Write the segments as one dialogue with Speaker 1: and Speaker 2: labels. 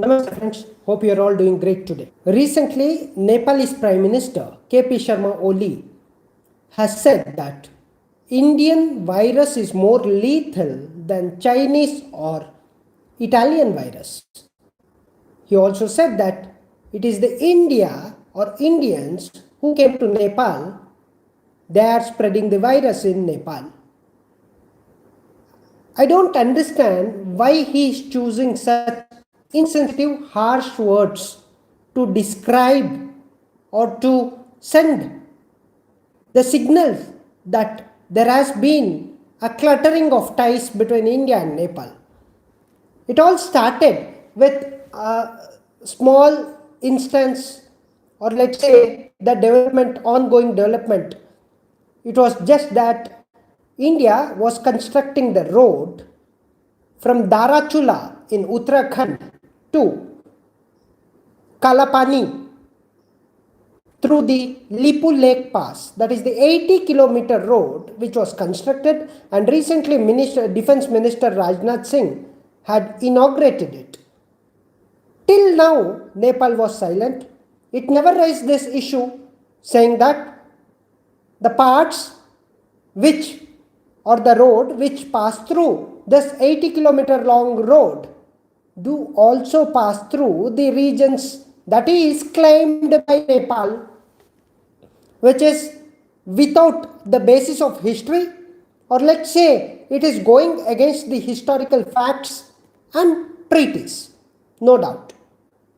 Speaker 1: Namaste friends, hope you are all doing great today. Recently, Nepal's Prime Minister KP Oli has said that Indian virus is more lethal than Chinese or Italian virus. He also said that it is the India or Indians who came to Nepal, they are spreading the virus in Nepal. I don't understand why he is choosing such insensitive, harsh words to describe or to send the signal that there has been a cluttering of ties between India and Nepal. It all started with a small instance, or let's say the ongoing development. It was just that India was constructing the road from Darachula in Uttarakhand to Kalapani through the Lipu Lake Pass. That is the 80-kilometer road which was constructed, and recently Defense Minister Rajnath Singh had inaugurated it. Till now, Nepal was silent. It never raised this issue, saying that the parts which or the road which pass through this 80-kilometer long road do also pass through the regions that is claimed by Nepal, which is without the basis of history, or let's say it is going against the historical facts and treaties, no doubt.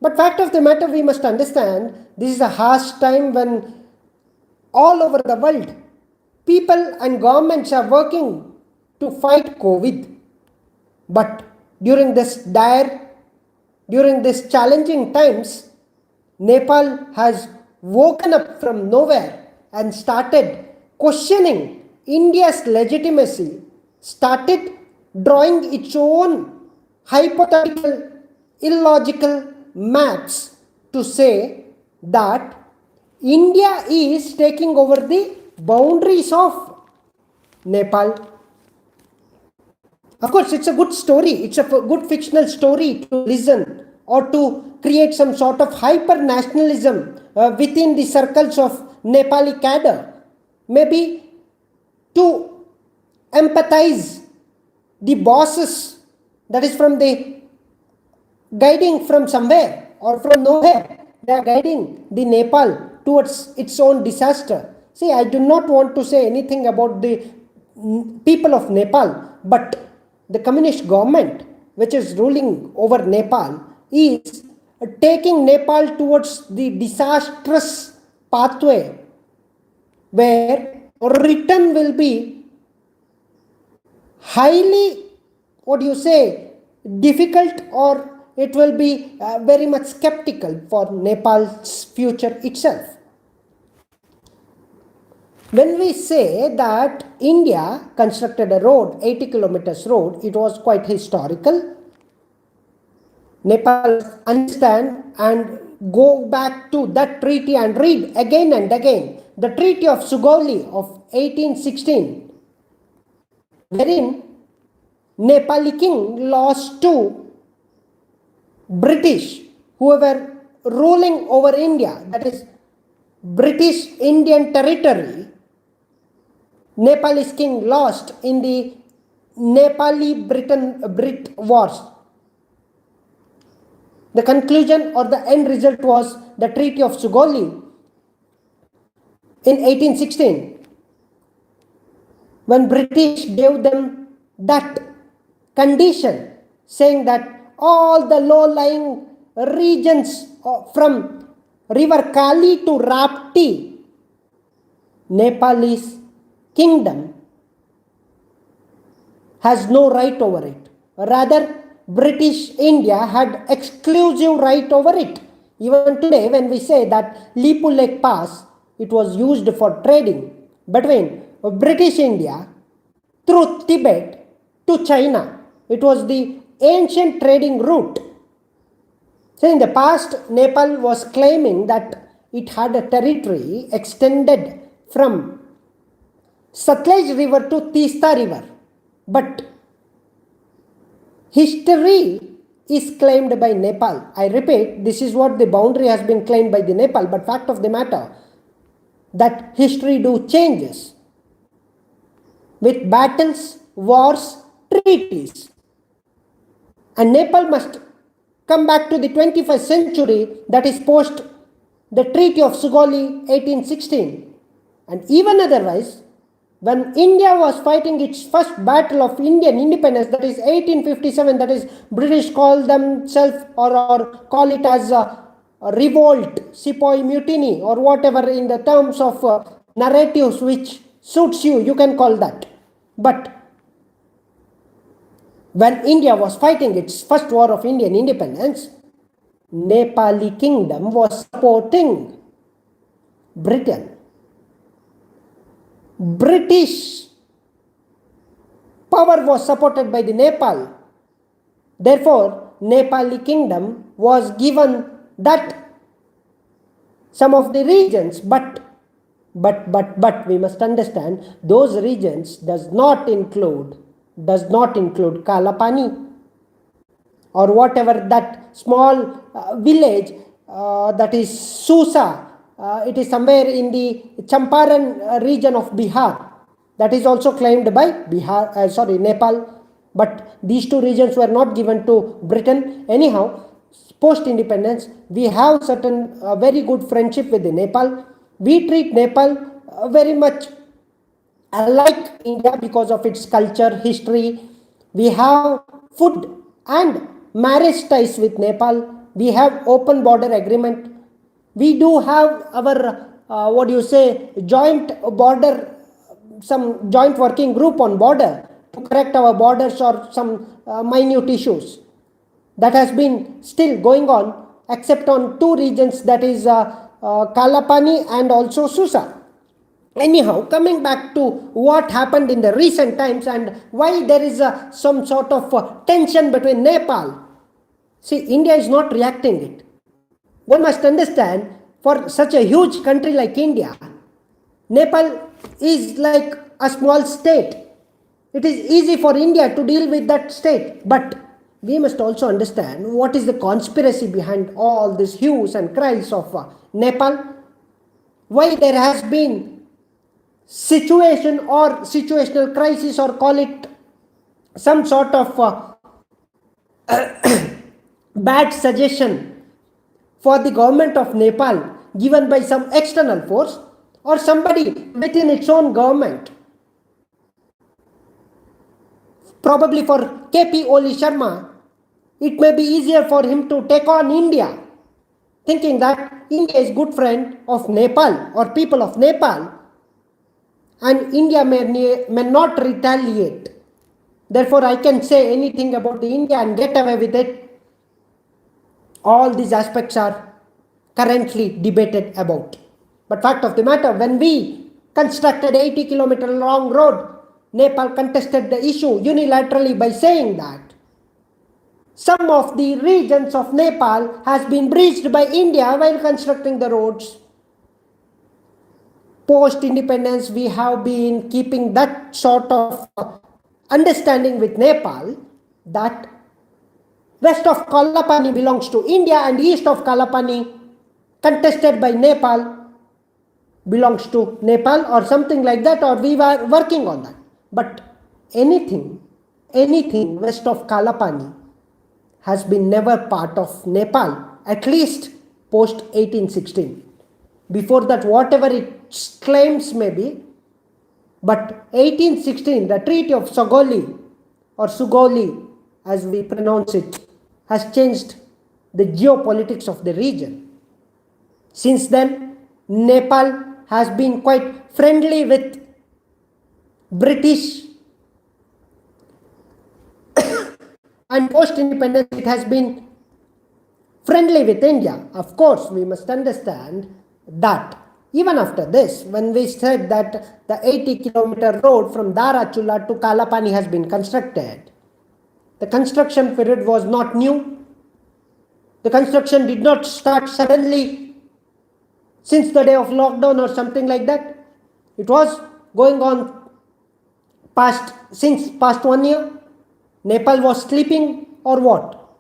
Speaker 1: But fact of the matter, we must understand, this is a harsh time when all over the world people and governments are working to fight COVID. But during this challenging times, Nepal has woken up from nowhere and started questioning India's legitimacy, started drawing its own hypothetical, illogical maps to say that India is taking over the boundaries of Nepal. Of course, it's a good story. It's a good fictional story to listen or to create some sort of hyper-nationalism within the circles of Nepali cadre. Maybe to empathize the bosses, that is from the guiding from somewhere or from nowhere. They are guiding the Nepal towards its own disaster. See, I do not want to say anything about the people of Nepal, but the communist government which is ruling over Nepal is taking Nepal towards the disastrous pathway where return will be highly, difficult, or it will be very much skeptical for Nepal's future itself. When we say that India constructed a road, 80 kilometers road, it was quite historical. Nepal understand and go back to that treaty and read again and again the Treaty of Sugauli of 1816, wherein Nepali king lost to British who were ruling over India, that is British Indian territory. Nepalese king lost in the Nepali-Brit wars. The conclusion or the end result was the Treaty of Sugauli in 1816, when British gave them that condition, saying that all the low-lying regions from River Kali to Rapti, Nepalese kingdom has no right over it. Rather, British India had exclusive right over it. Even today, when we say that Lipu Lake Pass, it was used for trading between British India through Tibet to China. It was the ancient trading route. So in the past, Nepal was claiming that it had a territory extended from Sutlej River to Tista River. But history is claimed by Nepal. I repeat, this is what the boundary has been claimed by the Nepal, but fact of the matter, that history do changes with battles, wars, treaties. And Nepal must come back to the 21st century, that is post the Treaty of Sugauli 1816. And even otherwise, when India was fighting its first battle of Indian independence, that is 1857, that is British call themselves or call it as a revolt, sepoy mutiny, or whatever in the terms of narratives which suits you, you can call that. But when India was fighting its first war of Indian independence, Nepali kingdom was supporting Britain. British power was supported by the Nepal. Therefore, Nepali kingdom was given that some of the regions, but we must understand those regions does not include Kalapani or whatever that small village that is Susa. It is somewhere in the Champaran region of Bihar. That is also claimed by Nepal. But these two regions were not given to Britain. Anyhow, post-independence, we have certain very good friendship with the Nepal. We treat Nepal very much unlike India because of its culture, history. We have food and marriage ties with Nepal. We have open border agreement. We do have our joint border, some joint working group on border to correct our borders or some minute issues. That has been still going on except on two regions, that is Kalapani and also Susa. Anyhow, coming back to what happened in the recent times and why there is some sort of tension between Nepal. See, India is not reacting it. One must understand, for such a huge country like India, Nepal is like a small state. It is easy for India to deal with that state. But we must also understand what is the conspiracy behind all these hues and cries of Nepal. Why there has been situation or situational crisis, or call it some sort of bad suggestion for the government of Nepal given by some external force or somebody within its own government. Probably for KP Oli Sharma, it may be easier for him to take on India, thinking that India is good friend of Nepal or people of Nepal, and India may not retaliate. Therefore, I can say anything about the India and get away with it. All these aspects are currently debated about. But fact of the matter, when we constructed 80-kilometer long road, Nepal contested the issue unilaterally by saying that some of the regions of Nepal has been breached by India while constructing the roads. Post-independence, we have been keeping that sort of understanding with Nepal that west of Kalapani belongs to India and east of Kalapani, contested by Nepal, belongs to Nepal or something like that, or we were working on that. But anything west of Kalapani has been never part of Nepal, at least post 1816. Before that, whatever its claims may be, but 1816, the Treaty of Sugauli or Sugauli as we pronounce it, has changed the geopolitics of the region. Since then, Nepal has been quite friendly with British, and post-independence it has been friendly with India. Of course, we must understand that even after this, when we said that the 80-kilometer road from Darachula to Kalapani has been constructed, the construction period was not new. The construction did not start suddenly since the day of lockdown or something like that. It was going on since past 1 year. Nepal was sleeping or what?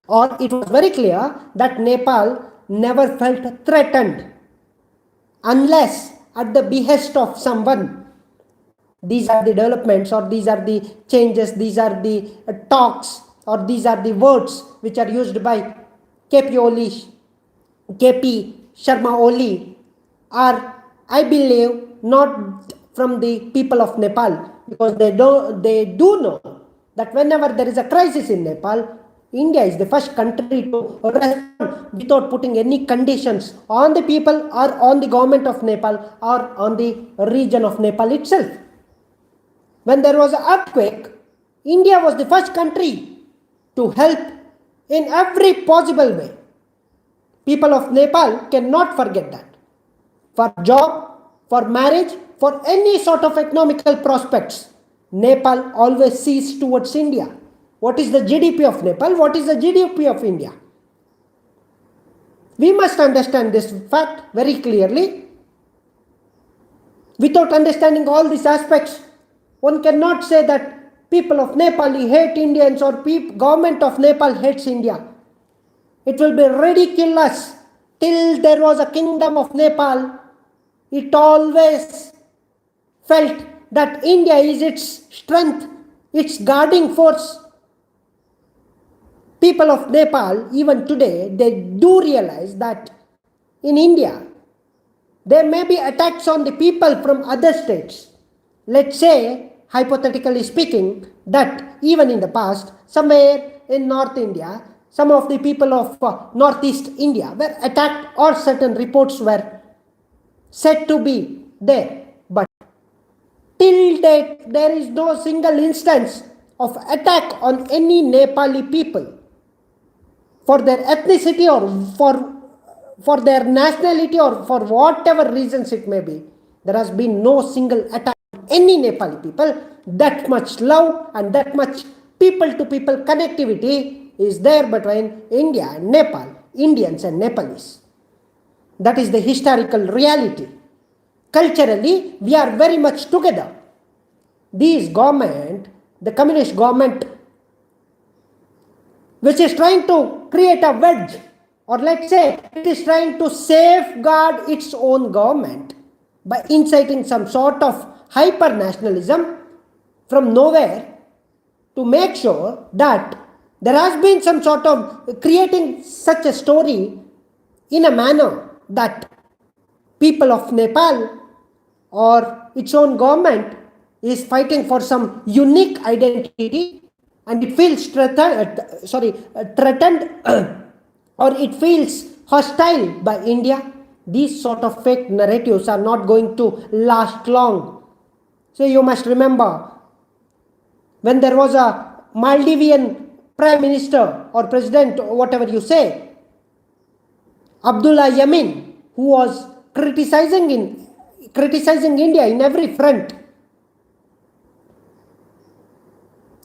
Speaker 1: or it was very clear that Nepal never felt threatened unless at the behest of someone. These are the developments, or these are the changes, these are the talks, or these are the words which are used by KP Oli, KP Sharma Oli, are, I believe, not from the people of Nepal, because they do know that whenever there is a crisis in Nepal, India is the first country to respond without putting any conditions on the people or on the government of Nepal or on the region of Nepal itself. When there was an earthquake, India was the first country to help in every possible way. People of Nepal cannot forget that. For job, for marriage, for any sort of economical prospects, Nepal always sees towards India. What is the GDP of Nepal? What is the GDP of India? We must understand this fact very clearly. Without understanding all these aspects, one cannot say that people of Nepal hate Indians or government of Nepal hates India. It will be ridiculous. Till there was a kingdom of Nepal, it always felt that India is its strength, its guarding force. People of Nepal, even today, they do realize that in India, there may be attacks on the people from other states. Let's say, hypothetically speaking, that even in the past, somewhere in North India, some of the people of Northeast India were attacked, or certain reports were said to be there. But till date, there is no single instance of attack on any Nepali people for their ethnicity or for their nationality or for whatever reasons it may be. There has been no single attack on any Nepali people. That much love and that much people-to-people connectivity is there between India and Nepal, Indians and Nepalese. That is the historical reality. Culturally, we are very much together. This government, the communist government, which is trying to create a wedge, or let's say it is trying to safeguard its own government by inciting some sort of hyper-nationalism from nowhere, to make sure that there has been some sort of creating such a story in a manner that people of Nepal or its own government is fighting for some unique identity, and it feels threatened or it feels hostile by India. These sort of fake narratives are not going to last long. So you must remember, when there was a Maldivian prime minister or president, or whatever you say, Abdullah Yamin, who was criticizing India in every front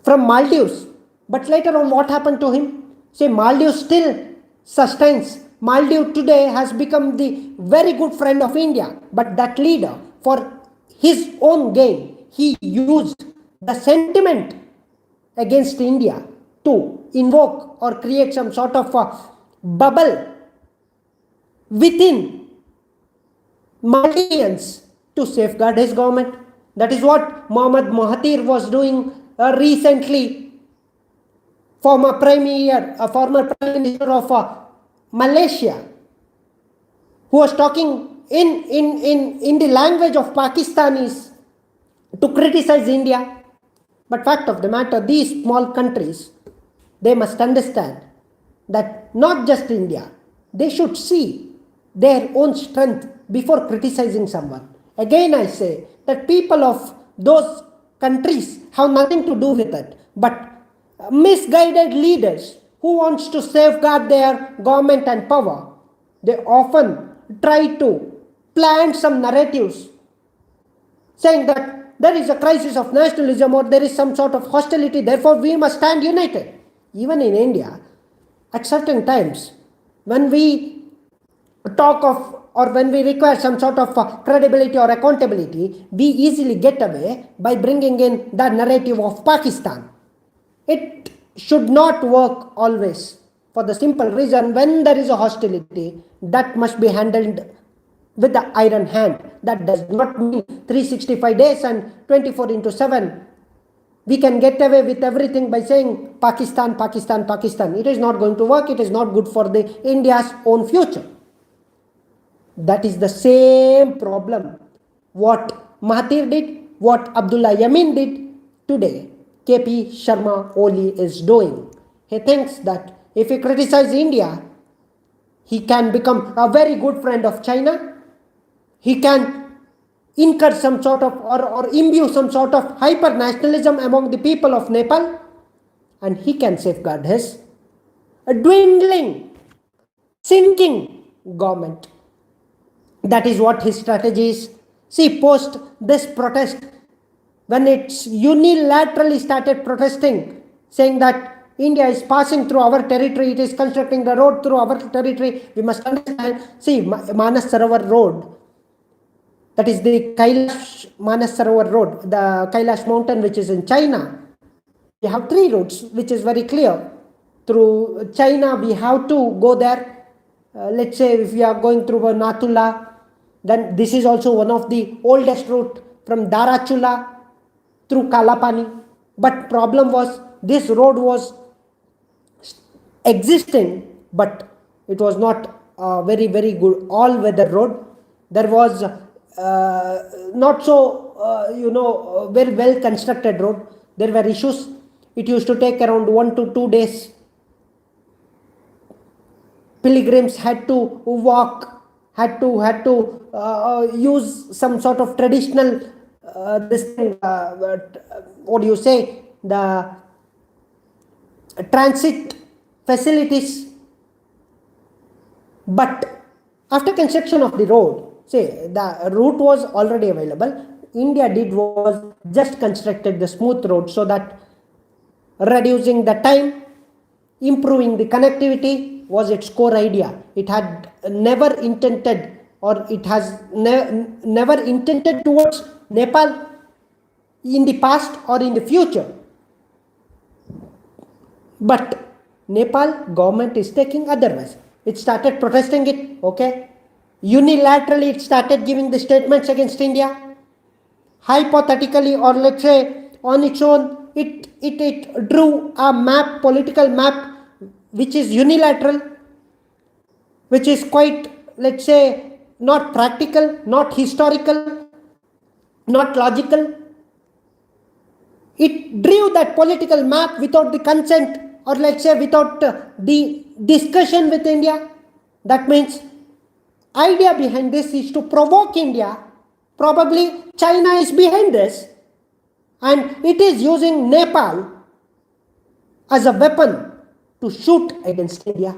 Speaker 1: from Maldives. But later on, what happened to him? Say, Maldives still sustains. Maldives today has become the very good friend of India. But that leader, for his own gain, he used the sentiment against India to invoke or create some sort of a bubble within Maldivians to safeguard his government. That is what Mohammad Mahathir was doing recently. Former Prime Minister of Malaysia, who was talking in the language of Pakistanis to criticize India. But fact of the matter, these small countries, they must understand that not just India, they should see their own strength before criticizing someone. Again, I say that people of those countries have nothing to do with it, but misguided leaders who wants to safeguard their government and power, they often try to plant some narratives saying that there is a crisis of nationalism or there is some sort of hostility, therefore we must stand united. Even in India, at certain times, when we talk of or when we require some sort of credibility or accountability, we easily get away by bringing in the narrative of Pakistan. It should not work always. for the simple reason, when there is a hostility, that must be handled with the iron hand. That does not mean 365 days and 24 into 7. We can get away with everything by saying Pakistan, Pakistan, Pakistan. It is not going to work. It is not good for the India's own future. That is the same problem. What Mahathir did, what Abdullah Yamin did, today KP Sharma Oli is doing. He thinks that if he criticizes India, he can become a very good friend of China. He can incur some sort of or imbue some sort of hyper nationalism among the people of Nepal, and he can safeguard his dwindling, sinking government. That is what his strategy is. See, post this protest, when it's unilaterally started protesting, saying that India is passing through our territory, it is constructing the road through our territory, we must understand. See, Manas Sarovar Road, that is the Kailash Manas Sarovar Road, the Kailash mountain which is in China. We have 3 routes which is very clear. Through China we have to go there. Let's say if we are going through Nathula, then this is also one of the oldest route from Darachula through Kalapani. But problem was, this road was existing, but it was not a very good all-weather road. There was not so very well constructed road. There were issues. It used to take around 1 to 2 days. Pilgrims had to walk, had to use some sort of traditional what do you say, the transit facilities. But after construction of the road, say the route was already available, India did was just constructed the smooth road, so that reducing the time, improving the connectivity was its core idea. It had never intended, or it has never intended towards Nepal in the past or in the future. But Nepal government is taking otherwise. It started protesting it, okay. Unilaterally it started giving the statements against India. Hypothetically, or let's say on its own, it drew a map, political map, which is unilateral, which is quite, let's say, not practical, not historical, not logical. It drew that political map without the consent, or let's say without the discussion with India. That means idea behind this is to provoke India. Probably China is behind this, and it is using Nepal as a weapon to shoot against India.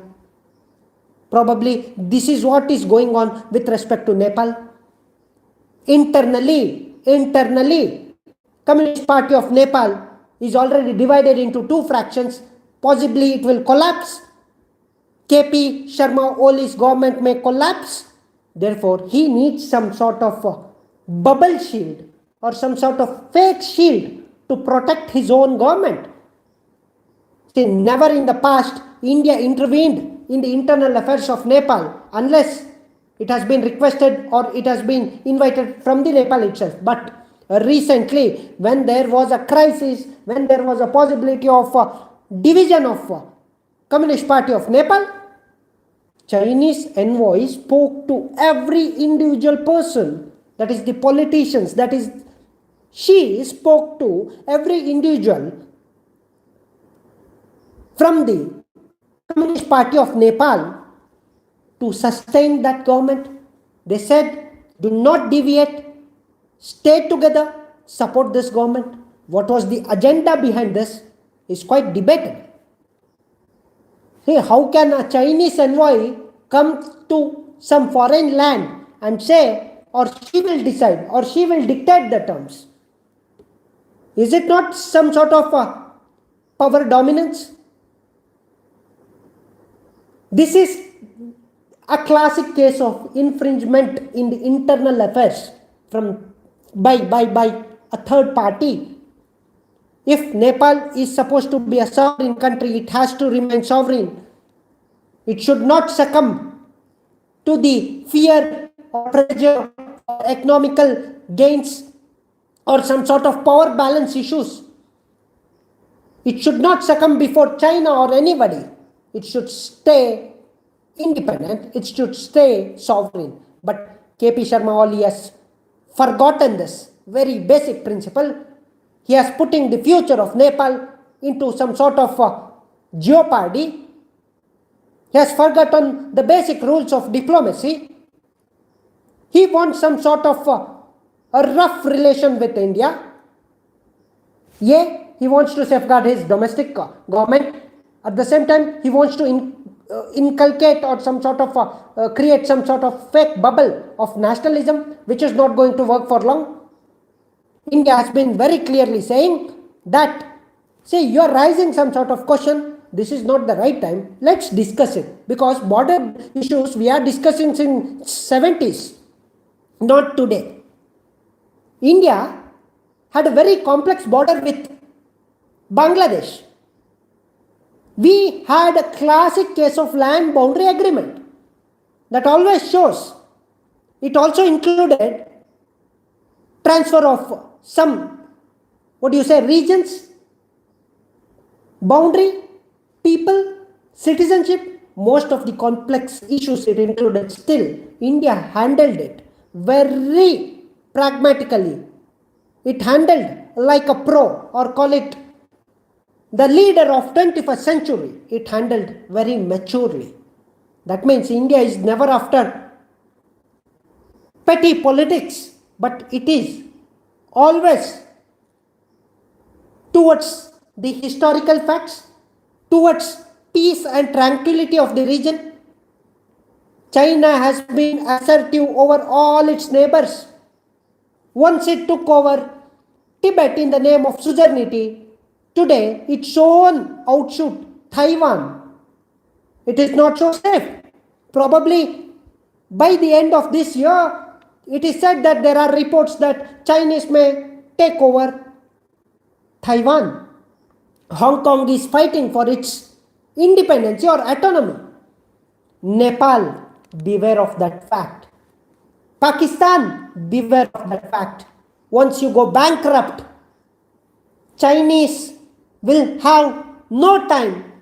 Speaker 1: Probably this is what is going on with respect to Nepal. Internally, Communist Party of Nepal is already divided into 2 fractions. Possibly it will collapse. KP Sharma Oli's government may collapse. Therefore, he needs some sort of bubble shield or some sort of fake shield to protect his own government. See, never in the past India intervened in the internal affairs of Nepal unless it has been requested or it has been invited from the Nepal itself. But recently, when there was a crisis, when there was a possibility of division of Communist Party of Nepal, Chinese envoy spoke to every individual person, that is the politicians, that is she spoke to every individual from the Communist Party of Nepal to sustain that government. They said, do not deviate, stay together, support this government. What was the agenda behind this is quite debated. See, how can a Chinese envoy come to some foreign land and say, or she will decide, or she will dictate the terms? Is it not some sort of power dominance? This is a classic case of infringement in the internal affairs by a third party. If Nepal is supposed to be a sovereign country, it has to remain sovereign. It should not succumb to the fear or pressure or economical gains or some sort of power balance issues. It should not succumb before China or anybody. It should stay independent. It should stay sovereign. But KP Sharma Oli has forgotten this very basic principle. He has putting the future of Nepal into some sort of jeopardy. He has forgotten the basic rules of diplomacy. He wants some sort of a rough relation with India. Yeah, he wants to safeguard his domestic government. At the same time, he wants to inculcate or some sort of create some sort of fake bubble of nationalism, which is not going to work for long. India has been very clearly saying that, say, you are raising some sort of question. This is not the right time. Let's discuss it, because border issues we are discussing in 70s, not today. India had a very complex border with Bangladesh. We had a classic case of land boundary agreement that always shows. It also included transfer of some, regions, boundary, people, citizenship, most of the complex issues it included. Still, India handled it very pragmatically. It handled like a pro, or call it the leader of 21st century. It handled very maturely. That means India is never after petty politics, but it is always towards the historical facts, towards peace and tranquility of the region. China has been assertive over all its neighbors. Once it took over Tibet in the name of suzerainty, today it shown outshoot Taiwan. It is not so safe. Probably by the end of this year, it is said that there are reports that Chinese may take over Taiwan. Hong Kong is fighting for its independence or autonomy. Nepal, beware of that fact. Pakistan, beware of that fact. Once you go bankrupt, Chinese will have no time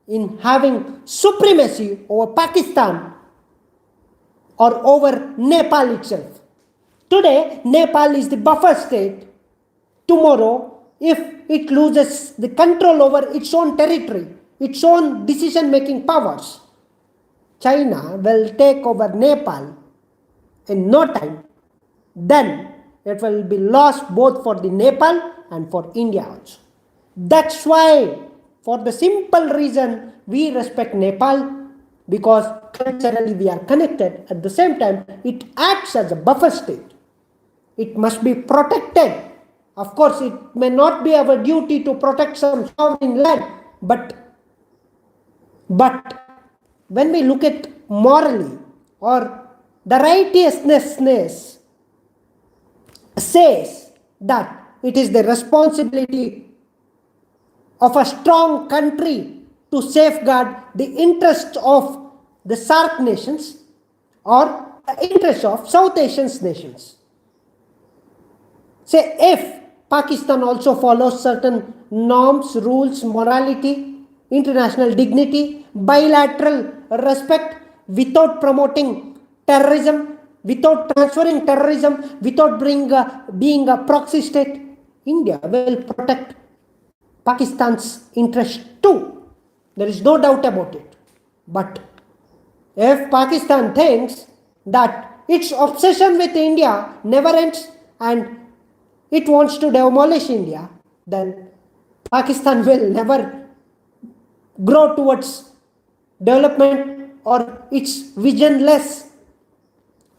Speaker 1: in having supremacy over Pakistan or over Nepal itself. Today, Nepal is the buffer state. Tomorrow, if it loses the control over its own territory, its own decision-making powers, China will take over Nepal in no time. Then it will be lost both for the Nepal and for India also. That's why, for the simple reason, we respect Nepal, because culturally we are connected. At the same time, it acts as a buffer state. It must be protected. Of course, it may not be our duty to protect some sovereign land, but when we look at morally, or the righteousness says that it is the responsibility of a strong country to safeguard the interests of the SAARC nations or the interests of South Asian nations. Say, if Pakistan also follows certain norms, rules, morality, international dignity, bilateral respect, without promoting terrorism, without transferring terrorism, without being a proxy state, India will protect Pakistan's interest too. There is no doubt about it. But if Pakistan thinks that its obsession with India never ends and it wants to demolish India, then Pakistan will never grow towards development, or its visionless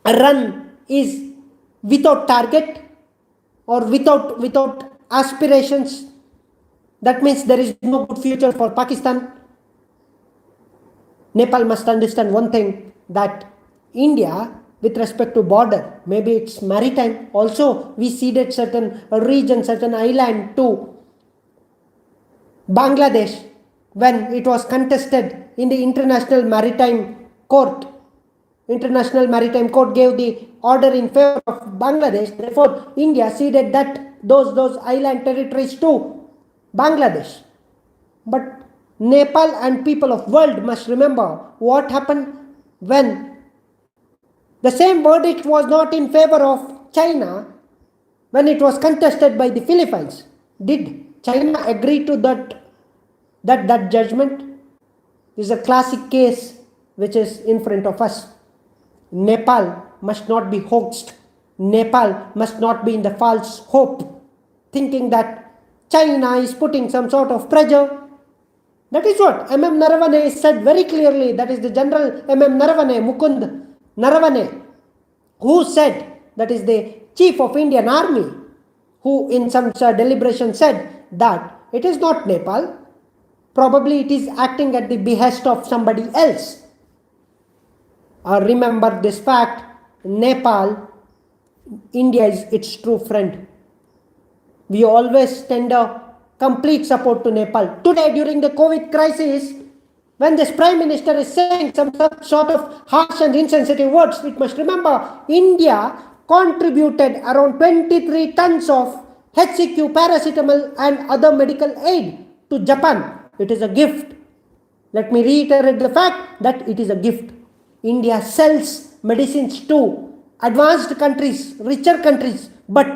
Speaker 1: run is without target or without aspirations. That means there is no good future for Pakistan. Nepal must understand one thing, that India, with respect to border, maybe it's maritime, also we ceded certain region, certain island to Bangladesh. when it was contested in the International Maritime Court. International Maritime Court gave the order in favor of Bangladesh. Therefore, India ceded those island territories to Bangladesh. But Nepal and people of world must remember what happened when the same verdict was not in favor of China when it was contested by the Philippines. Did China agree to that judgment? This is a classic case which is in front of us. Nepal must not be hoaxed. Nepal must not be in the false hope, thinking that China is putting some sort of pressure. That is what M.M. Naravane said very clearly. That is the General M.M. Naravane, Mukund Naravane, who said, that is the Chief of Indian Army, who in some deliberation said that it is not Nepal. Probably it is acting at the behest of somebody else. Remember this fact, Nepal, India is its true friend. We always tender complete support to Nepal. Today, during the COVID crisis, when this Prime Minister is saying some sort of harsh and insensitive words, we must remember India contributed around 23 tons of HCQ, paracetamol and other medical aid to Japan. It is a gift. Let me reiterate the fact that it is a gift. India sells medicines to advanced countries, richer countries, but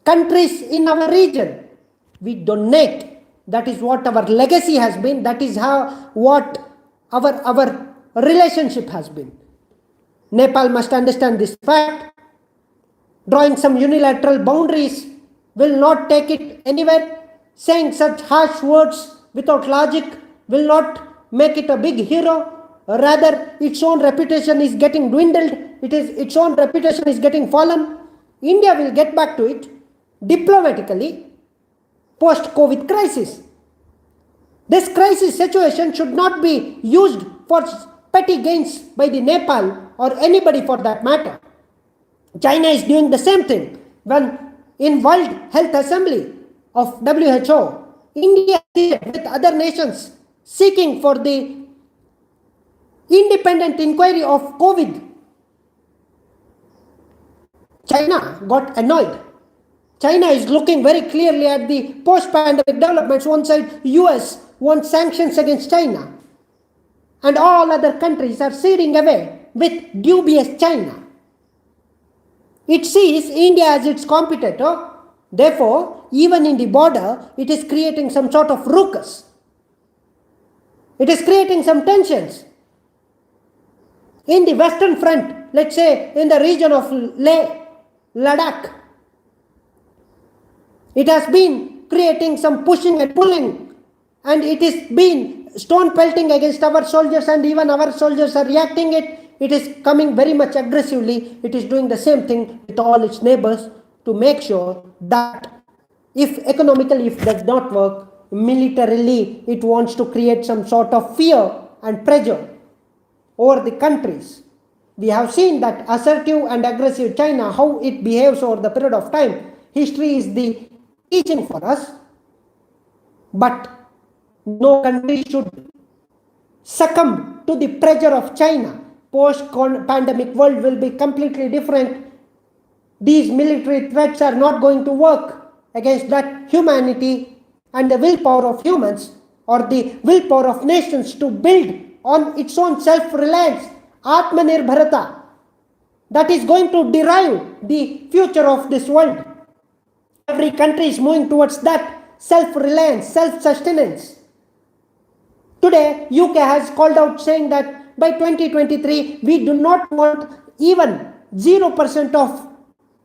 Speaker 1: countries in our region, we donate. That is what our legacy has been. That is what our relationship has been. Nepal must understand this fact. Drawing some unilateral boundaries will not take it anywhere. Saying such harsh words without logic will not make it a big hero. Rather, its own reputation is getting dwindled. Its own reputation is getting fallen. India will get back to it diplomatically post-COVID crisis. This crisis situation should not be used for petty gains by the Nepal or anybody for that matter. China is doing the same thing. When in World Health Assembly of WHO, India with other nations seeking for the independent inquiry of COVID, China got annoyed. China is looking very clearly at the post-pandemic developments. One side, US wants sanctions against China, and all other countries are ceding away with dubious China. It sees India as its competitor. Therefore, even in the border, it is creating some sort of ruckus. It is creating some tensions. In the western front, let's say in the region of Ladakh, it has been creating some pushing and pulling, and it is been stone pelting against our soldiers, and even our soldiers are reacting it. It is coming very much aggressively. It is doing the same thing with all its neighbors to make sure that if economically it does not work, militarily it wants to create some sort of fear and pressure over the countries. We have seen that assertive and aggressive China, how it behaves over the period of time. History is the teaching for us, but no country should succumb to the pressure of China. Post-pandemic world will be completely different. These military threats are not going to work against that humanity and the willpower of humans, or the willpower of nations to build on its own self-reliance, Atmanirbharata, that is going to derive the future of this world. Every country is moving towards that self-reliance, self-sustenance. Today, UK has called out saying that by 2023, we do not want even 0% of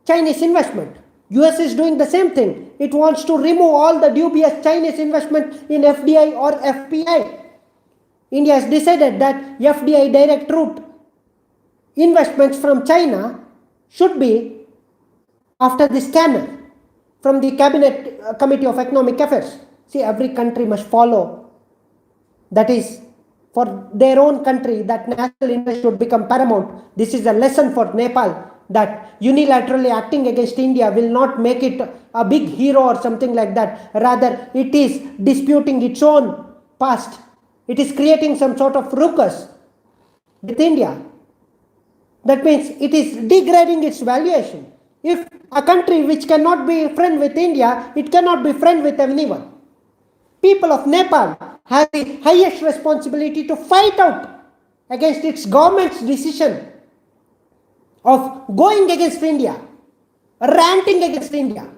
Speaker 1: Chinese investment. US is doing the same thing. It wants to remove all the dubious Chinese investment in FDI or FPI. India has decided that FDI direct route investments from China should be after the scanner from the Cabinet Committee of Economic Affairs. See, every country must follow. That is, for their own country, that national interest should become paramount. This is a lesson for Nepal, that unilaterally acting against India will not make it a big hero or something like that. Rather, it is disputing its own past, it is creating some sort of ruckus with India. That means it is degrading its valuation. If a country which cannot be friend with India, it cannot be friend with anyone. People of Nepal have the highest responsibility to fight out against its government's decision of going against India, ranting against India.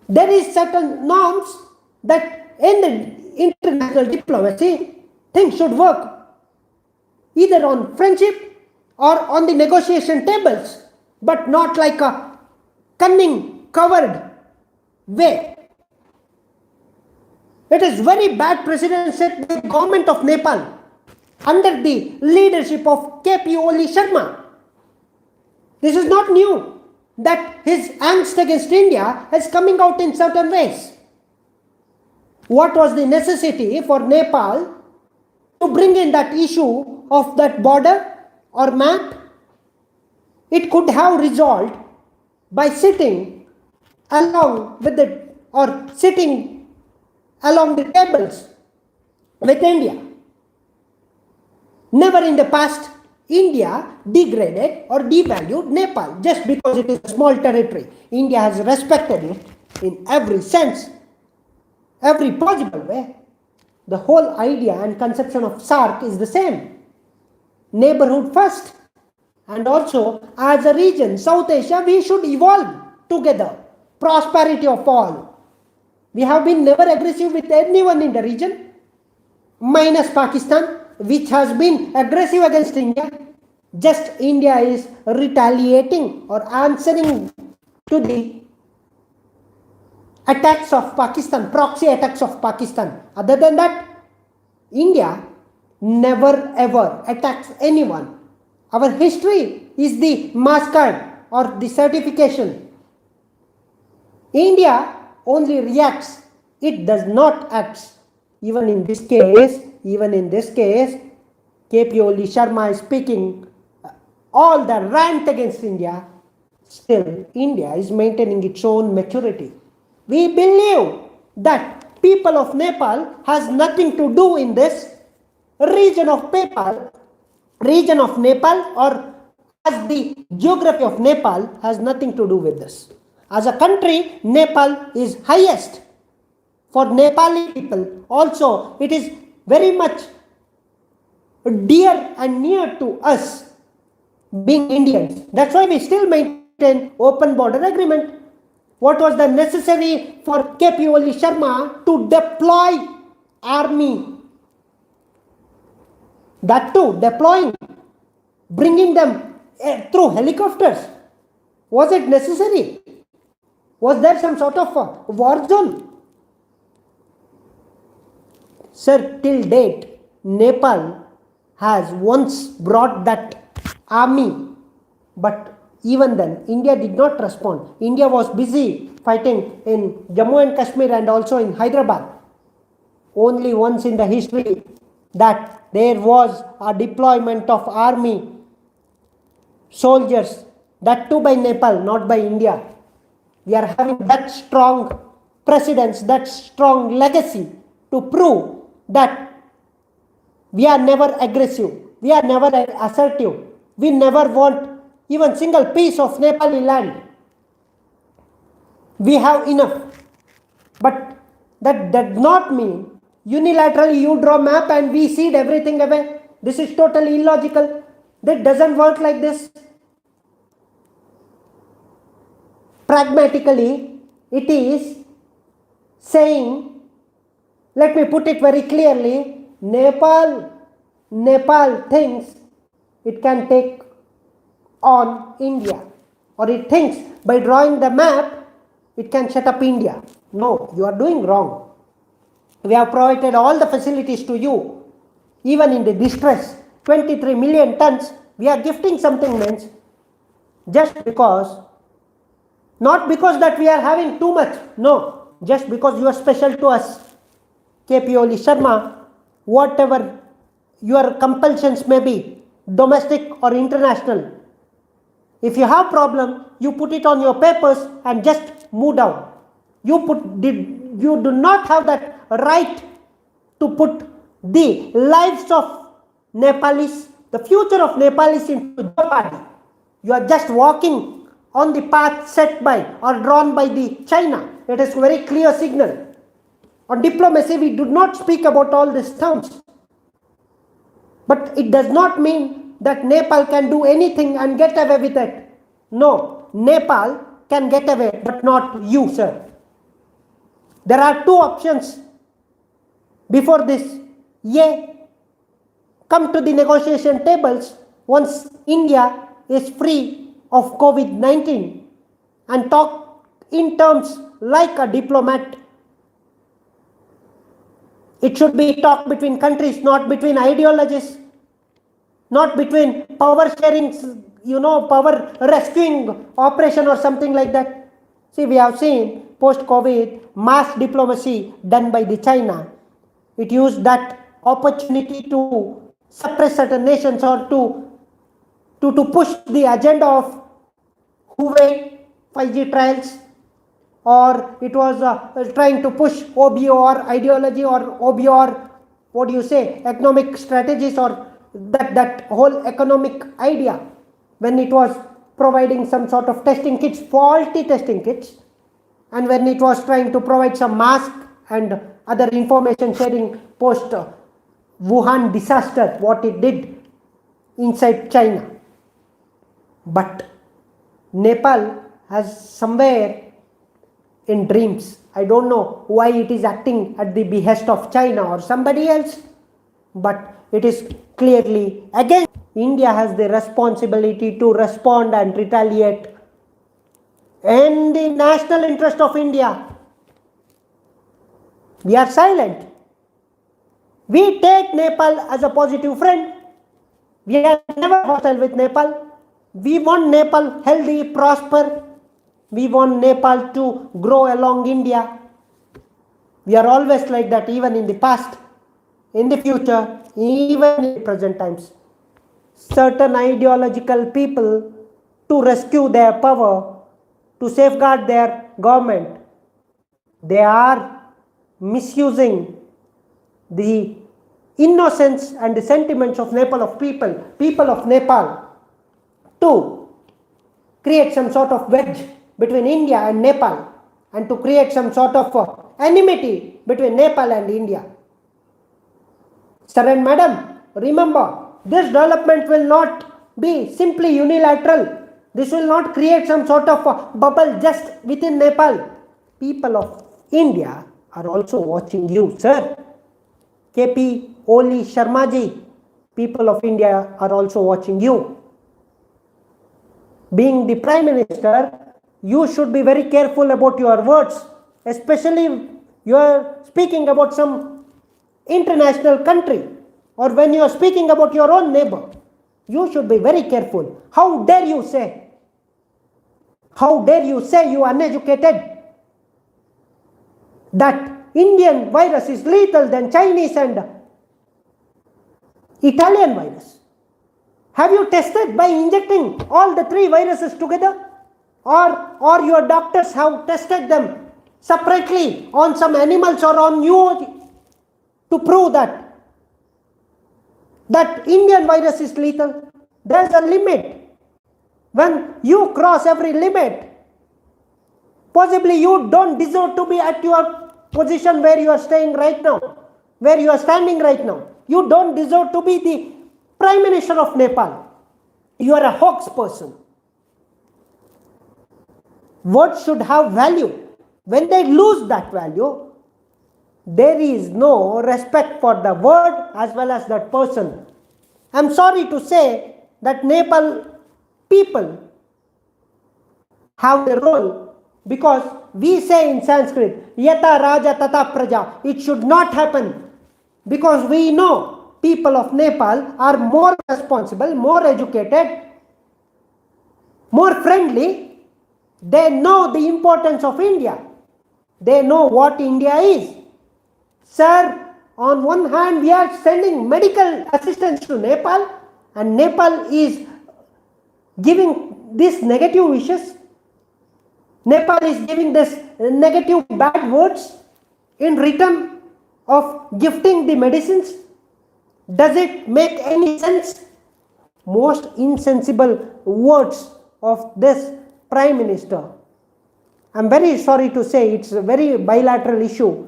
Speaker 1: There is certain norms that in the international diplomacy, things should work either on friendship or on the negotiation tables, but not like a cunning, covered way. It is very bad precedent set by the government of Nepal under the leadership of KP Oli Sharma. This is not new, that his angst against India is coming out in certain ways. What was the necessity for Nepal to bring in that issue of that border or map? It could have resolved by sitting along with the, or sitting along the tables with India. Never in the past India degraded or devalued Nepal just because it is a small territory. India has respected it in every sense, every possible way. The whole idea and conception of SAARC is the same. Neighborhood first. And also, as a region, South Asia, we should evolve together. Prosperity of all. We have been never aggressive with anyone in the region, minus Pakistan, which has been aggressive against India. Just India is retaliating or answering to the attacks of Pakistan, proxy attacks of Pakistan. Other than that, India never ever attacks anyone. Our history is the mascot or the certification. India only reacts, it does not act. Even in this case, KP Oli Sharma is speaking all the rant against India. Still, India is maintaining its own maturity. We believe that people of Nepal has nothing to do in this region of Nepal, or as the geography of Nepal has nothing to do with this. As a country, Nepal is highest. For Nepali people also, it is very much dear and near to us being Indians. That's why we still maintain open border agreement. What was the necessary for KP Oli Sharma to deploy army? That too, deploying, bringing them through helicopters. Was it necessary? Was there some sort of a war zone? Sir, till date, Nepal has once brought that army, but even then, India did not respond. India was busy fighting in Jammu and Kashmir and also in Hyderabad. Only once in the history that there was a deployment of army, soldiers, that too by Nepal, not by India. We are having that strong precedence, that strong legacy to prove that we are never aggressive, we are never assertive, we never want even single piece of Nepali land. We have enough. But that does not mean unilaterally you draw map and we cede everything away. This is totally illogical. That doesn't work like this. Pragmatically, it is saying, let me put it very clearly, Nepal thinks it can take on India, or it thinks by drawing the map it can shut up India. No, you are doing wrong. We have provided all the facilities to you, even in the distress. 23 million tons, we are gifting something, means just because, not because that we are having too much, no, just because you are special to us. KP Oli Sharma, whatever your compulsions may be, domestic or international, if you have problem, you put it on your papers and just move down. You do not have that right to put the lives of Nepalis, the future of Nepalis into jeopardy. You are just walking on the path set by or drawn by the China. It is a very clear signal. On diplomacy, we do not speak about all these terms. But it does not mean that Nepal can do anything and get away with it. No, Nepal can get away, but not you, sir. There are two options before this. A, come to the negotiation tables once India is free of COVID-19 and talk in terms like a diplomat. It should be talk between countries, not between ideologies, not between power sharing, power rescuing operation or something like that. See, we have seen post-COVID mass diplomacy done by the China. It used that opportunity to suppress certain nations or to push the agenda of Huawei 5G trials, or it was trying to push OBOR ideology or OBOR, what do you say, economic strategies, or that whole economic idea, when it was providing some sort of testing kits, faulty testing kits, and when it was trying to provide some mask and other information sharing post Wuhan disaster, what it did inside China. But Nepal has somewhere in dreams, I don't know why it is acting at the behest of China or somebody else, but it is clearly against. India has the responsibility to respond and retaliate in the national interest of India. We are silent. We take Nepal as a positive friend. We are never hostile with Nepal. We want Nepal healthy, prosper. We want Nepal to grow along India. We are always like that, even in the past, in the future, even in the present times. Certain ideological people, to rescue their power, to safeguard their government, they are misusing the innocence and the sentiments of Nepal, of people of Nepal, to create some sort of wedge between India and Nepal, and to create some sort of enmity between Nepal and India. Sir and madam, remember, this development will not be simply unilateral. This will not create some sort of bubble just within Nepal. People of India are also watching you, sir. KP Oli Sharmaji, people of India are also watching you. Being the Prime Minister, you should be very careful about your words, especially you are speaking about some international country, or when you are speaking about your own neighbor. You should be very careful. How dare you say, you uneducated, that Indian virus is lethal than Chinese and Italian virus? Have you tested by injecting all the three viruses together? Or your doctors have tested them separately on some animals or on you to prove that Indian virus is lethal? There is a limit. When you cross every limit, possibly you don't deserve to be at your position where you are staying right now, where you are standing right now. You don't deserve to be the Prime Minister of Nepal. You are a hoax person. Words should have value. When they lose that value, there is no respect for the word as well as that person. I am sorry to say that Nepal people have a role, because we say in Sanskrit, Yata Raja Tata Praja. It should not happen, because we know people of Nepal are more responsible, more educated, more friendly. They know the importance of India. They know what India is. Sir, on one hand, we are sending medical assistance to Nepal, and Nepal is giving this negative wishes. Nepal is giving this negative bad words in return. of gifting the medicines? Does it make any sense? Most insensible words of this Prime Minister. I'm very sorry to say it's a very bilateral issue.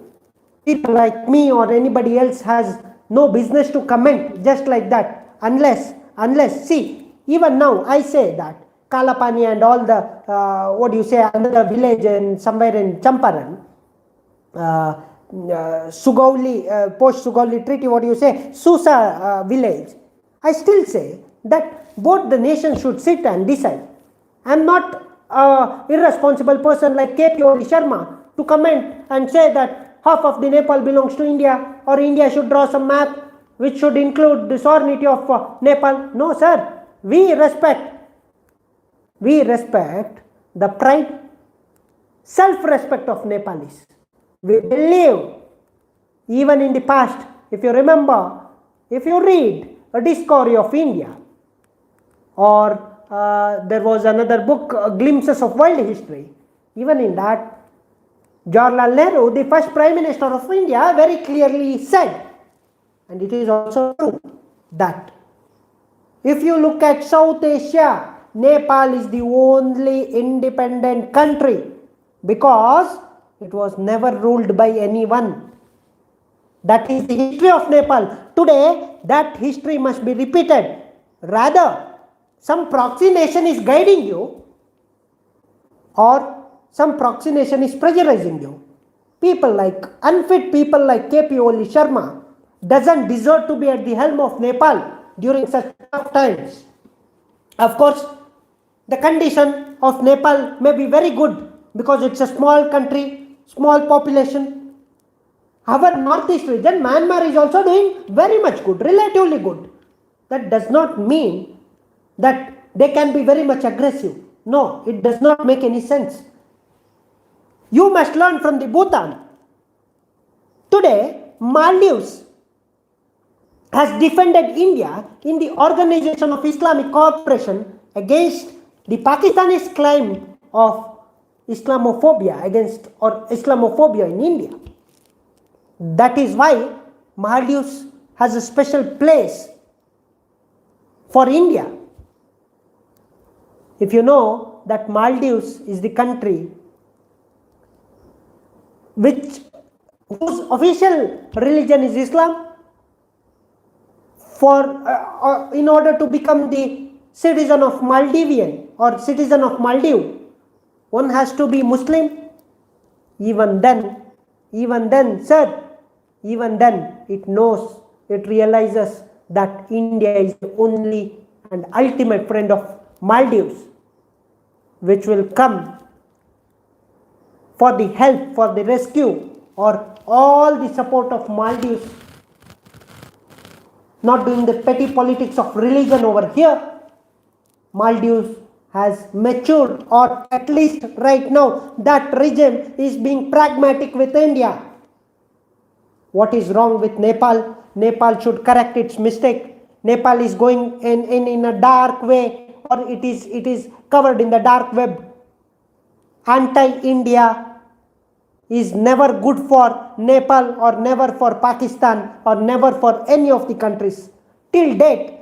Speaker 1: People like me or anybody else has no business to comment just like that unless see, even now I say that Kalapani and all the another village and somewhere in Champaran, Sugauli, post Sugauli treaty, Susa village, I still say that both the nations should sit and decide. I am not an irresponsible person like KP Oli Sharma to comment and say that half of the Nepal belongs to India, or India should draw some map which should include the sovereignty of Nepal. No, sir. We respect the pride, self-respect of Nepalis. We believe, even in the past, if you remember, if you read a discovery of India, or there was another book, Glimpses of World History, even in that, Jawaharlal Nehru, the first Prime Minister of India, very clearly said, and it is also true, that if you look at South Asia, Nepal is the only independent country because it was never ruled by anyone. That is the history of Nepal. Today, that history must be repeated. Rather, some proxy nation is guiding you, or some proxy nation is pressurizing you. Unfit people like KP Oli Sharma doesn't deserve to be at the helm of Nepal during such tough times. Of course, the condition of Nepal may be very good because it's a small country, small population. Our northeast region, Myanmar, is also doing very much good, relatively good. That does not mean that they can be very much aggressive. No, it does not make any sense. You must learn from the Bhutan. Today, Maldives has defended India in the Organization of Islamic Cooperation against the Pakistanis' claim of Islamophobia in India. That is why Maldives has a special place for India. If you know that Maldives is the country whose official religion is Islam, in order to become the citizen of Maldivian or citizen of Maldives, one has to be Muslim. Even then, sir, it realizes that India is the only and ultimate friend of Maldives, which will come for the help, for the rescue, or all the support of Maldives, not doing the petty politics of religion over here. Maldives has matured, or at least right now that regime is being pragmatic with India. What is wrong with Nepal? Nepal should correct its mistake. Nepal is going in a dark way, or it is covered in the dark web. Anti-India is never good for Nepal, or never for Pakistan, or never for any of the countries. Till date,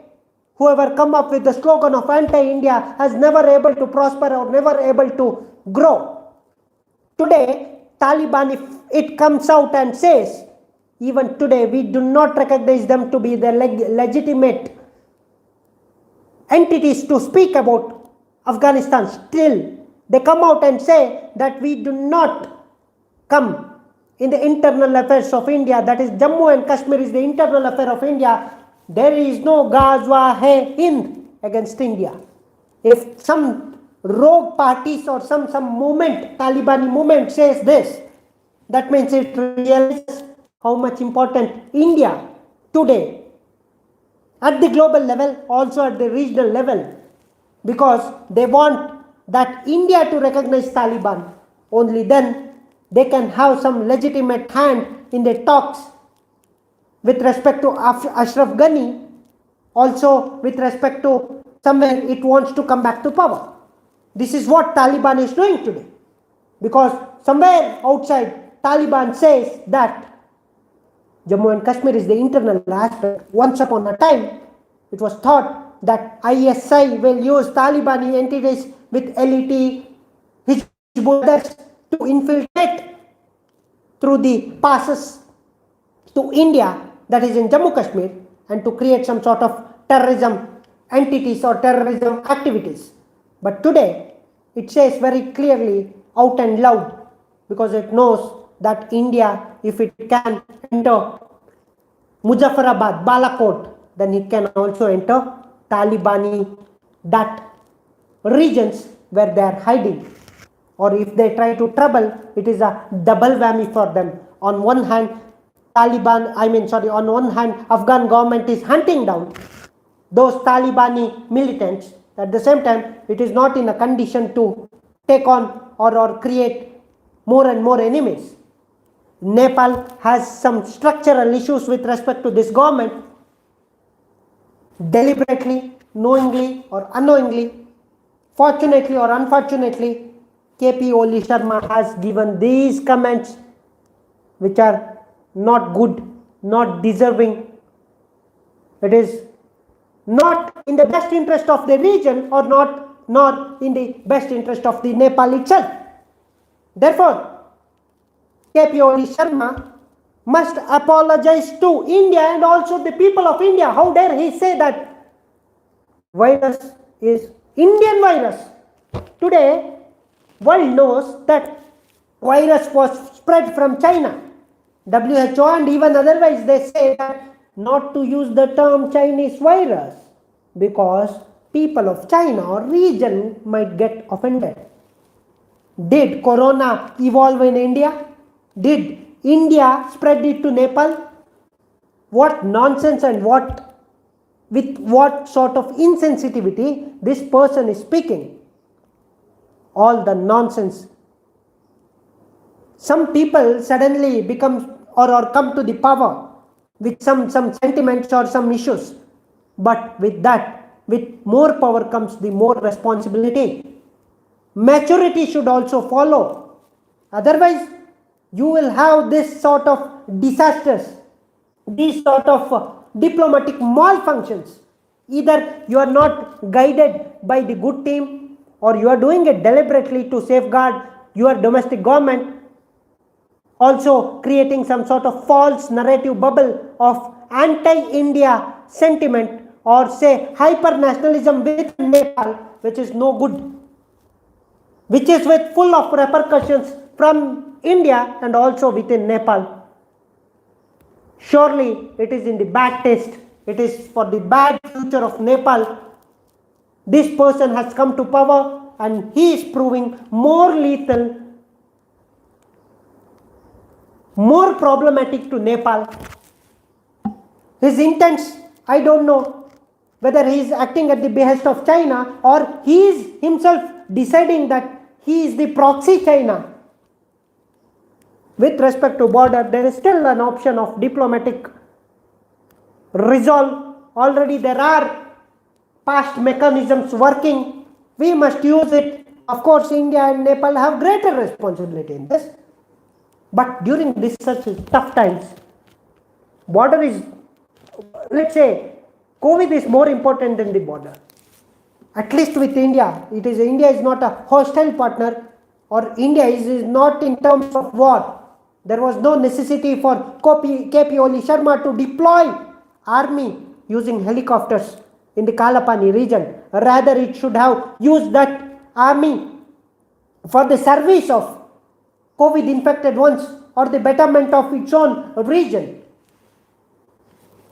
Speaker 1: whoever come up with the slogan of anti-India has never able to prosper or never able to grow. Today, Taliban, if it comes out and says, even today we do not recognize them to be the legitimate entities to speak about Afghanistan, still they come out and say that we do not come in the internal affairs of India, that is Jammu and Kashmir is the internal affair of India. There is no Ghazwa hai Hind against India. If some rogue parties or some movement, Taliban movement says this, that means it realizes how much important India today at the global level, also at the regional level, because they want that India to recognize Taliban. Only then they can have some legitimate hand in the talks with respect to Ashraf Ghani, also with respect to somewhere it wants to come back to power. This is what Taliban is doing today, because somewhere outside Taliban says that Jammu and Kashmir is the internal aspect. Once upon a time, it was thought that ISI will use Taliban entities with LET, Hizbul others to infiltrate through the passes to India, that is in Jammu Kashmir, and to create some sort of terrorism entities or terrorism activities. But today, it says very clearly out and loud, because it knows that India, if it can enter Muzaffarabad, Balakot, then it can also enter Talibani, that regions where they are hiding. Or if they try to trouble, it is a double whammy for them. On one hand, on one hand, Afghan government is hunting down those Talibani militants. At the same time, it is not in a condition to take on or create more and more enemies. Nepal has some structural issues with respect to this government. Deliberately, knowingly or unknowingly, fortunately or unfortunately, KP Oli Sharma has given these comments which are not good, not deserving. It is not in the best interest of the region or nor in the best interest of the Nepal itself. Therefore, KP Oli Sharma must apologize to India and also the people of India. How dare he say that virus is Indian virus? Today, world knows that virus was spread from China. WHO and even otherwise they say that not to use the term Chinese virus because people of China or region might get offended. Did corona evolve in India? Did India spread it to Nepal? What nonsense and with what sort of insensitivity this person is speaking. All the nonsense. Some people suddenly become or come to the power with some sentiments or some issues. But with more power comes the more responsibility. Maturity should also follow. Otherwise, you will have this sort of disasters, these sort of diplomatic malfunctions. Either you are not guided by the good team or you are doing it deliberately to safeguard your domestic government, also creating some sort of false narrative bubble of anti-India sentiment or say hyper-nationalism within Nepal, which is no good, which is with full of repercussions from India and also within Nepal. Surely it is in the bad taste. It is for the bad future of Nepal. This person has come to power and he is proving more lethal, more problematic to Nepal. His intents, I don't know whether he is acting at the behest of China or he is himself deciding that he is the proxy China. With respect to border, there is still an option of diplomatic resolve. Already there are past mechanisms working. We must use it. Of course, India and Nepal have greater responsibility in this. But during this such tough times, border is, let's say, COVID is more important than the border. At least with India, India is not a hostile partner, or India is not in terms of war. There was no necessity for KP Oli Sharma to deploy army using helicopters in the Kalapani region. Rather, it should have used that army for the service of COVID infected ones or the betterment of its own region.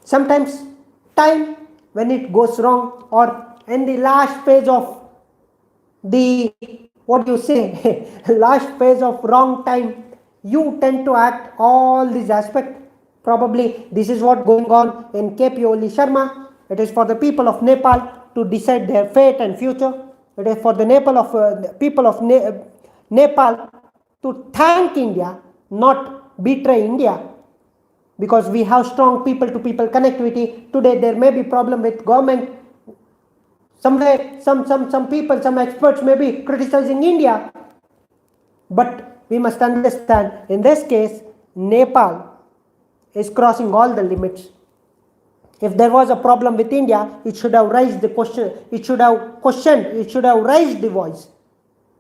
Speaker 1: Sometimes time, when it goes wrong or in the last phase of the, last phase of wrong time, you tend to act all these aspects. Probably this is what going on in KP Oli Sharma. It is for the people of Nepal to decide their fate and future. It is for the people of Nepal to thank India, not betray India. Because we have strong people-to-people connectivity. Today there may be problem with government. Someday some people, some experts may be criticizing India. But we must understand, in this case, Nepal is crossing all the limits. If there was a problem with India, it should have raised the question, it should have questioned, it should have raised the voice.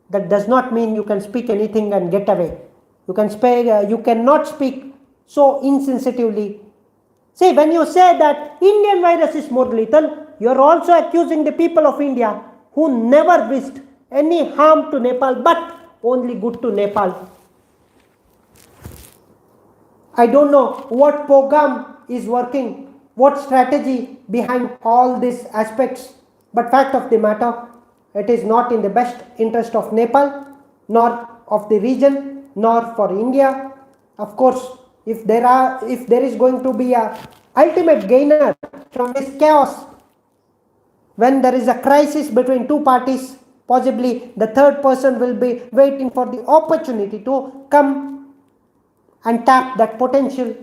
Speaker 1: That does not mean you can speak anything and get away. You cannot speak so insensitively. See, when you say that Indian virus is more lethal, you are also accusing the people of India who never wished any harm to Nepal but only good to Nepal. I don't know what program is working, what strategy behind all these aspects, but fact of the matter, it is not in the best interest of Nepal, nor of the region, nor for India. Of course, if there is going to be a ultimate gainer from this chaos, when there is a crisis between two parties, possibly the third person will be waiting for the opportunity to come and tap that potential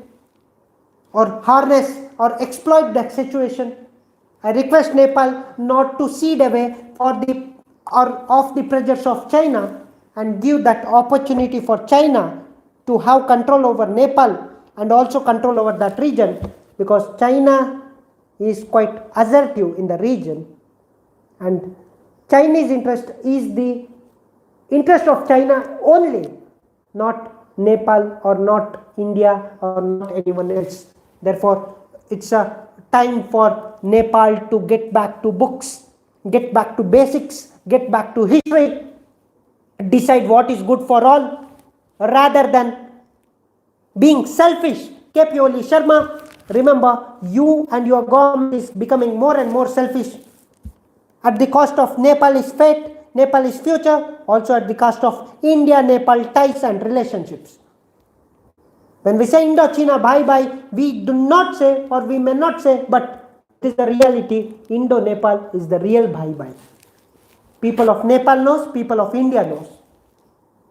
Speaker 1: or harness or exploit that situation. I request Nepal not to cede away of the pressures of China and give that opportunity for China to have control over Nepal and also control over that region, because China is quite assertive in the region, and Chinese interest is the interest of China only, not Nepal or not India or not anyone else. Therefore, it's a time for Nepal to get back to books, get back to basics, get back to history, decide what is good for all, rather than being selfish. KP Oli Sharma, remember, you and your government is becoming more and more selfish at the cost of Nepal's fate, Nepal's future, also at the cost of India-Nepal ties and relationships. When we say Indochina bye-bye, we do not say, or we may not say, but it is the reality. Indo-Nepal is the real bye-bye. People of Nepal knows, people of India knows.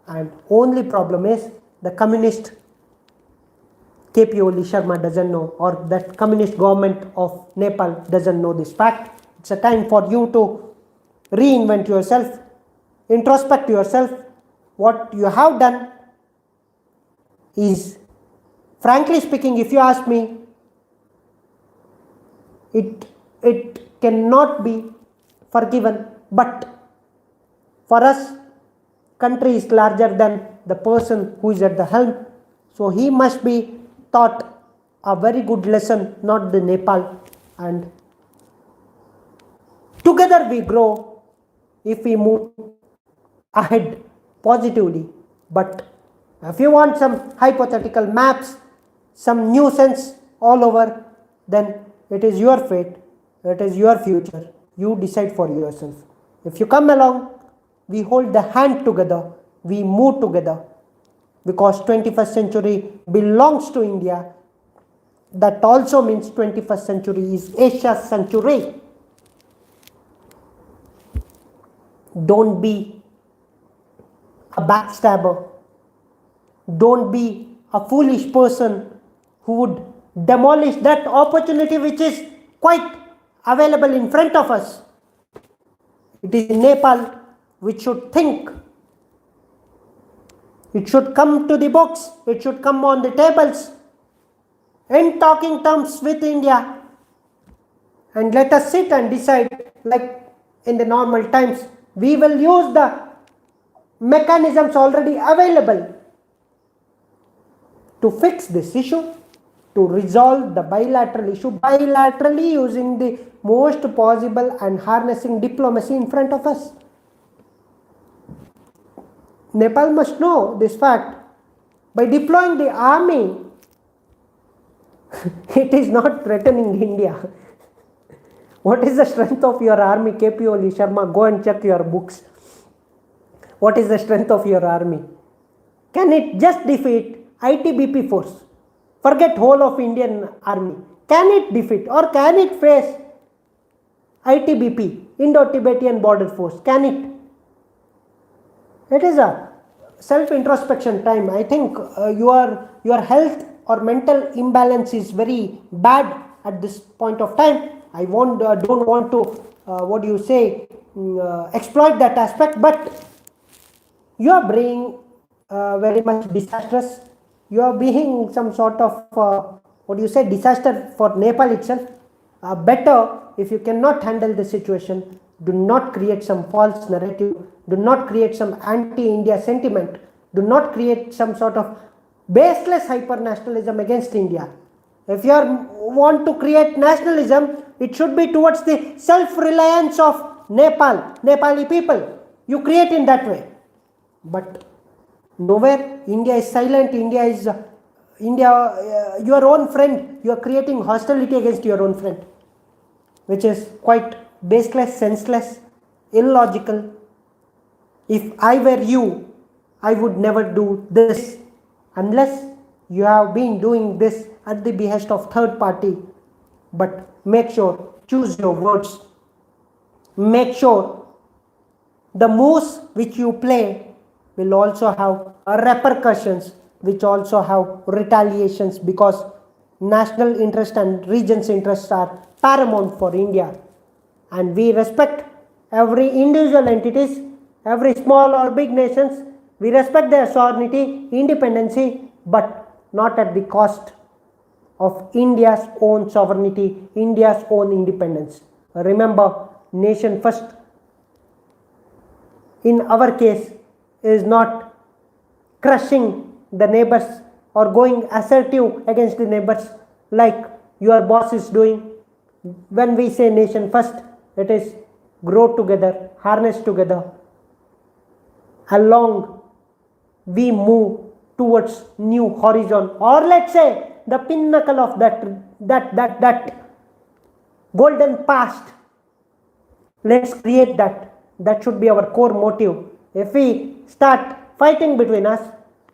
Speaker 1: And only problem is the communist KP Oli Sharma doesn't know, or that communist government of Nepal doesn't know this fact. It's a time for you to reinvent yourself, introspect yourself. What you have done is, frankly speaking, if you ask me, it cannot be forgiven. But for us, country is larger than the person who is at the helm. So he must be taught a very good lesson, not the Nepal. And together we grow if we move ahead positively. But if you want some hypothetical maps, some nuisance all over, then it is your fate, it is your future. You decide for yourself. If you come along, we hold the hand together, we move together, because 21st century belongs to India. That also means 21st century is Asia's century. Don't be a backstabber. Don't be a foolish person who would demolish that opportunity which is quite available in front of us. It is Nepal which should think. It should come to the books. It should come on the tables in talking terms with India. And let us sit and decide, like in the normal times. We will use the mechanisms already available to fix this issue, to resolve the bilateral issue bilaterally, using the most possible and harnessing diplomacy in front of us. Nepal must know this fact. By deploying the army, it is not threatening India. What is the strength of your army, KP Oli Sharma? Go and check your books. What is the strength of your army? Can it just defeat ITBP force? Forget whole of Indian army. Can it defeat, or can it face ITBP, Indo-Tibetan border force? Can it? It is a self-introspection time. I think your health or mental imbalance is very bad at this point of time. I don't want to exploit that aspect, but you are being very much disastrous. You are being some sort of what do you say, disaster for Nepal itself. Better, if you cannot handle the situation, do not create some false narrative, do not create some anti-India sentiment, do not create some sort of baseless hyper-nationalism against India. If you want to create nationalism, it should be towards the self-reliance of Nepal, Nepali people. You create in that way. But nowhere India is silent. India is your own friend. You are creating hostility against your own friend, which is quite baseless, senseless, illogical. If I were you, I would never do this unless you have been doing this at the behest of third party. But make sure, choose your words. Make sure the moves which you play will also have repercussions, which also have retaliations, because national interest and region's interests are paramount for India. And we respect every individual entities, every small or big nations. We respect their sovereignty, independency, but not at the cost of India's own sovereignty, India's own independence. Remember, nation first in our case is not crushing the neighbors or going assertive against the neighbors like your boss is doing. When we say nation first, it is grow together, harness together. Along we move towards new horizon, or let's say the pinnacle of that golden past. Let's create that. That should be our core motive. If we start fighting between us,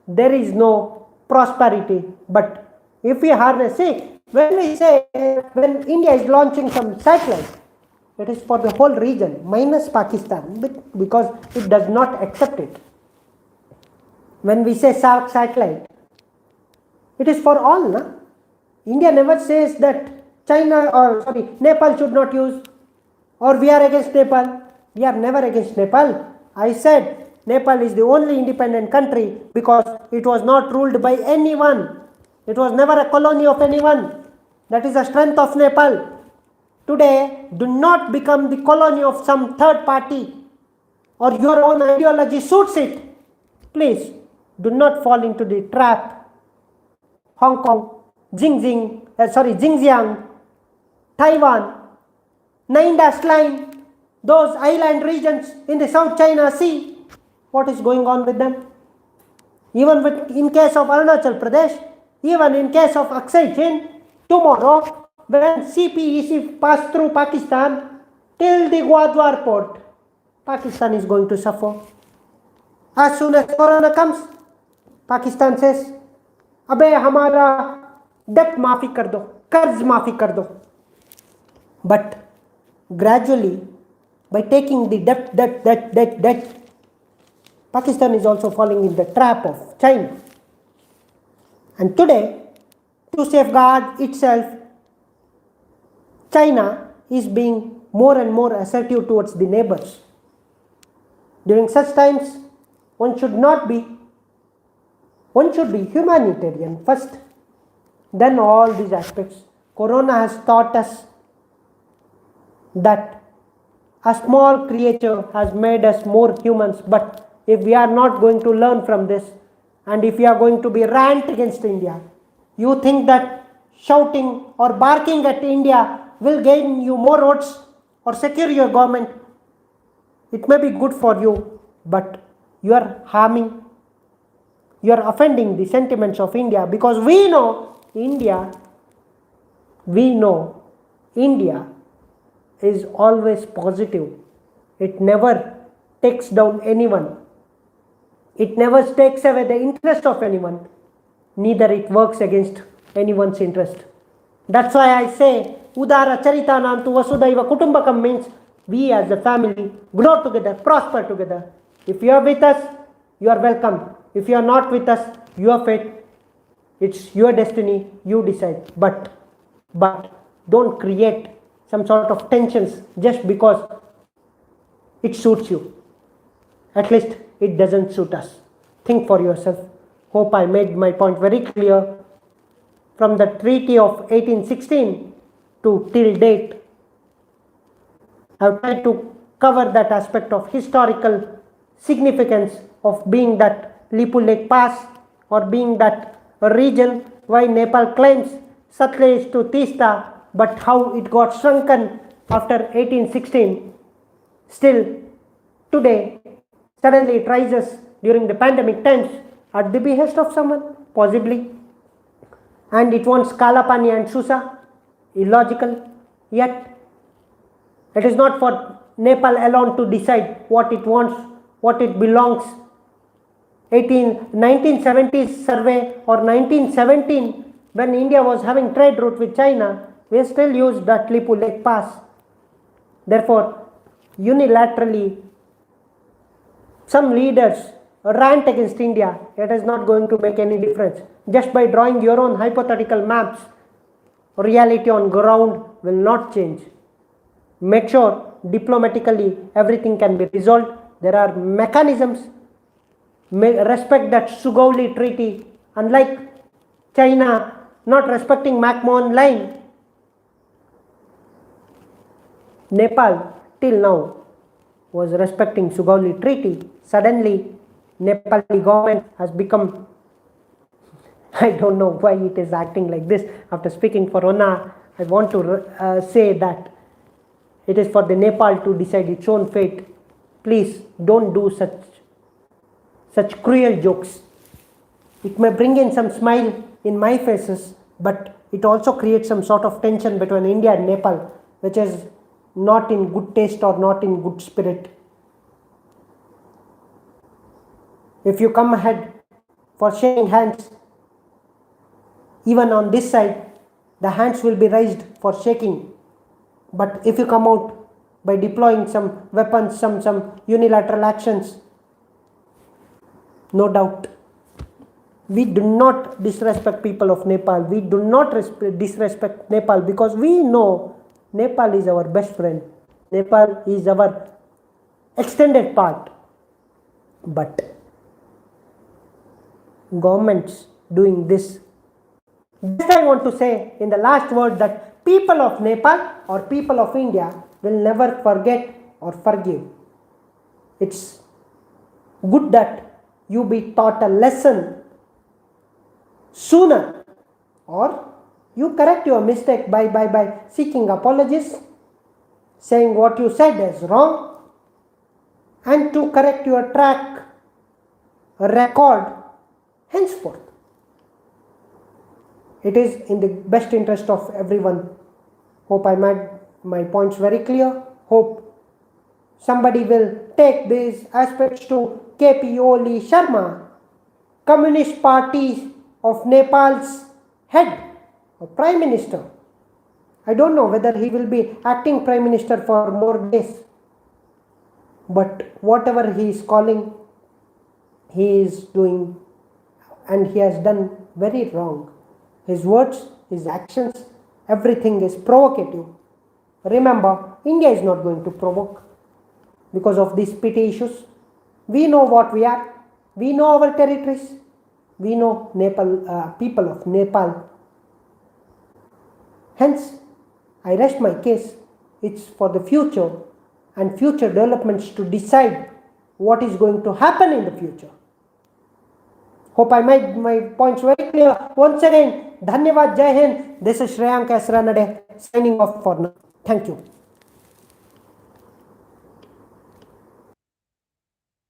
Speaker 1: there is no prosperity. But if we harness, see, when India is launching some satellites, it is for the whole region minus Pakistan, because it does not accept it. When we say satellite, it is for all, na? India never says that Nepal should not use, or we are against Nepal. We are never against Nepal. I said Nepal is the only independent country because it was not ruled by anyone. It was never a colony of anyone. That is the strength of Nepal. Today, do not become the colony of some third party or your own ideology suits it. Please, do not fall into the trap. Hong Kong, Xinjiang, Taiwan, Nine-Dash Line, those island regions in the South China Sea, what is going on with them? Even in case of Arunachal Pradesh, even in case of Aksai Chin, tomorrow when CPEC pass through Pakistan till the Gwadwar port, Pakistan is going to suffer. As soon as Corona comes, Pakistan says, अबे हमारा debt माफी कर दो, कर्ज माफी कर दो. But gradually, by taking the debt, Pakistan is also falling in the trap of China. And today, to safeguard itself, China is being more and more assertive towards the neighbors. During such times, one should be humanitarian first, then all these aspects. Corona has taught us that a small creature has made us more humans, but if we are not going to learn from this, and if we are going to be rant against India, you think that shouting or barking at India will gain you more votes or secure your government. It may be good for you, but you are offending the sentiments of India, because we know India is always positive. It never takes down anyone. It never takes away the interest of anyone. Neither it works against anyone's interest. That's why I say, Udara Charitanam tu Vasudhaiva Kutumbakam means we as a family grow together, prosper together. If you are with us, you are welcome. If you are not with us, your fate. It's your destiny, you decide. But don't create some sort of tensions just because it suits you. At least it doesn't suit us. Think for yourself. Hope I made my point very clear. from the Treaty of 1816 to till date. I have tried to cover that aspect of historical significance of being that Lipu Lake Pass or being that region why Nepal claims Satluj to Tista, but how it got shrunken after 1816. Still, today, suddenly it rises during the pandemic times at the behest of someone, possibly, and it wants Kalapani and Susa, illogical, yet it is not for Nepal alone to decide what it wants, what it belongs. 1970s survey or 1917, when India was having trade route with China, we still used that Lipu Lake Pass. Therefore, unilaterally, some leaders rant against India. It is not going to make any difference. Just by drawing your own hypothetical maps, reality on ground will not change. Make sure diplomatically everything can be resolved. There are mechanisms. Respect that Sugauli treaty. Unlike China not respecting McMahon line, Nepal till now was respecting Sugauli treaty. Suddenly, Nepali government has become, I don't know why it is acting like this. After speaking for 1 hour, I want to say that it is for the Nepal to decide its own fate. Please don't do such cruel jokes. It may bring in some smile in my faces, but it also creates some sort of tension between India and Nepal, which is not in good taste or not in good spirit. If you come ahead for shaking hands, even on this side, the hands will be raised for shaking. But if you come out by deploying some weapons, some unilateral actions, no doubt. We do not disrespect people of Nepal. We do not disrespect Nepal because we know Nepal is our best friend. Nepal is our extended part. But governments doing this. Just I want to say in the last word that people of Nepal or people of India will never forget or forgive. It's good that you be taught a lesson sooner, or you correct your mistake by seeking apologies, saying what you said is wrong, and to correct your track record henceforth. It is in the best interest of everyone. Hope I made my points very clear. Hope somebody will take these aspects to KP Oli Sharma, Communist Party of Nepal's head or Prime Minister. I don't know whether he will be acting Prime Minister for more days. But whatever he is calling, he is doing and he has done very wrong. His words, his actions, everything is provocative. Remember, India is not going to provoke because of these petty issues. We know what we are. We know our territories. We know Nepal, people of Nepal. Hence, I rest my case. It's for the future and future developments to decide what is going to happen in the future. Hope I made my points very clear. Once again, Dhanyavad, Jai Hind. This is Shreyank S. Ranade signing off for now. Thank you.